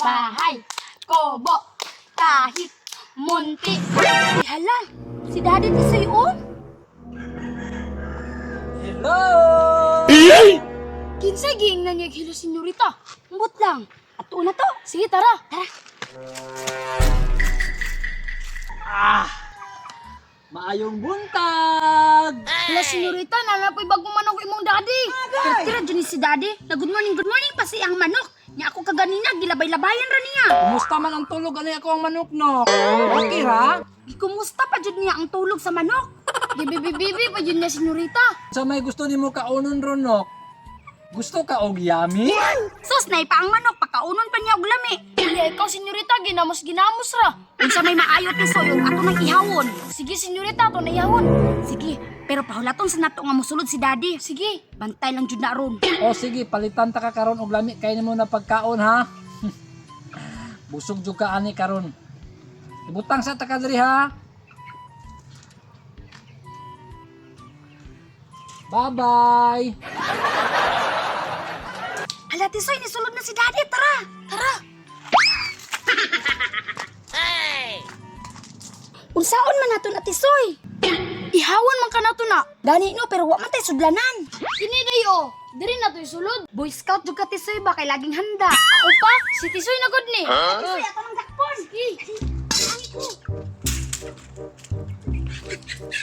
bahay, kobo, kahit munti. Hala, si Daddy Tisoy on. Hello! Kinsay giing na niya hilo, senyorita. Umbot lang. At una to. Sige, tara. Tara. Maayong buntag! Hala, senyorita, nanapoy bagong manok imong daddy. Tira dyan si daddy. Na good morning pa si ang manok. Nya ako kaganina, gilabay-labayan ra niya. Kumusta man ang tulog? Ano ako ang manok, no? Okay, ha? Kumusta pa dyan niya ang tulog sa manok? Bibi pa dyan niya, senyorita. Sa may gusto ni mo kaunon ron, no? Gusto ka og yami? Sus, nay pa ang manok, pakaunon pa niya og lami. Iya, ikaw, senyorita, ginamos ra. Unsa may maayo Tisoy, yung ato nang ihawon. Sige, senyorita, ato na ihawon. Sige, pero pahulaton sa nato nga musulod si daddy. Sige, bantay lang jud na ron. O sige, palitan ta ka karon og lami kay nimo na pagkaon, ha? Busog jud ka ani karon. Ibutang sa ta ka diri, ha? Bye-bye! Hala, Tisoy, nisulod na si daddy. Tara, tara. Unsaon man nato na Tisoy? Ihawon man ka nato na. Gani no, pero wa man tay sudlanan. Kini dayo, diri na to isulod. Boy Scout jud ka Tisoy ba kay laging handa. Ako pa, si Tisoy na gud ni. Tisoy ato mang dakpon. Sige.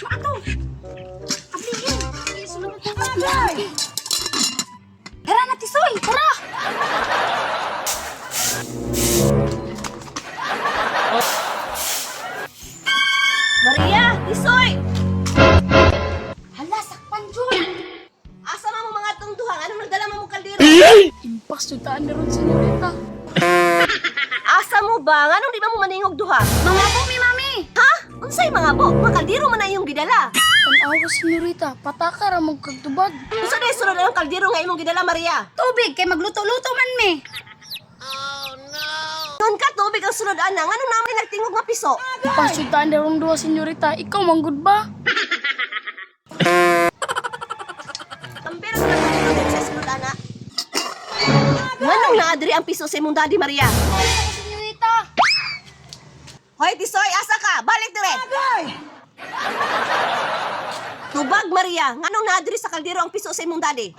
Maato. Ablihin. Isulod na to. Tara na Tisoy, tara. Maria, Tisoy! Hala, sakpan jud. Asa man mo mga tungduhang? Anong nagdala mo mong kaldero? Impas jud taan na ron, senyorita. Asa mo ba? Anong di ba mo maningog duha? Mga po, mi mami. Ha? Unsay mga bo? Mga kaldero man na iyong gidala. Tanawa, senyorita, pataka ra mong kagtubag. Unsa day sunod ang kaldero nga imong gidala, Maria? Tubig, kay magluto-luto man mi. Noon ka tubig ang sunod ana, anong namin nagtingog nga piso? Pasutaan na ron duwa, senyorita. Ikaw, manggod ba? Ambero na tubig sa sunod ana. Nganong naadri ang piso sa imong daddy, Maria? Senyorita. Hoy, Tisoy, asa ka? Balik dire. Tubag, Maria. Nganong naadri sa kaldero ang piso sa imong daddy?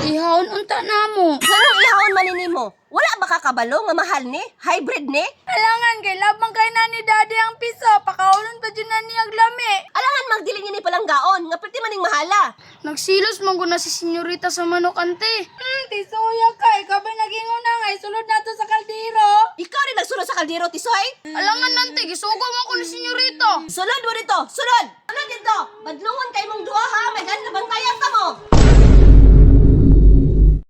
Ihawon unta na mo. Nganong ihawon manini mo? Wala ba kakabalo nga mahal ni? Hybrid ni? Alangan, kay labang kay na ni daddy ang piso. Pakaulan pa dyan na niyag lami. Alangan magdiling ni palang gaon, nga pwede maning mahala. Nagsilos man ko na si senyorita sa manok, ante. Tisoya ka. Ikaw ba naging una nga? Isulod na to sa kaldero. Ikaw rin nagsunod sa kaldero, Tisoy? Alangan, ante. Gisugo mo ko ni senyorita. Sunod mo rito! Sunod! Sunod dito! Badlungon kay mong duha ha! May ganit na bang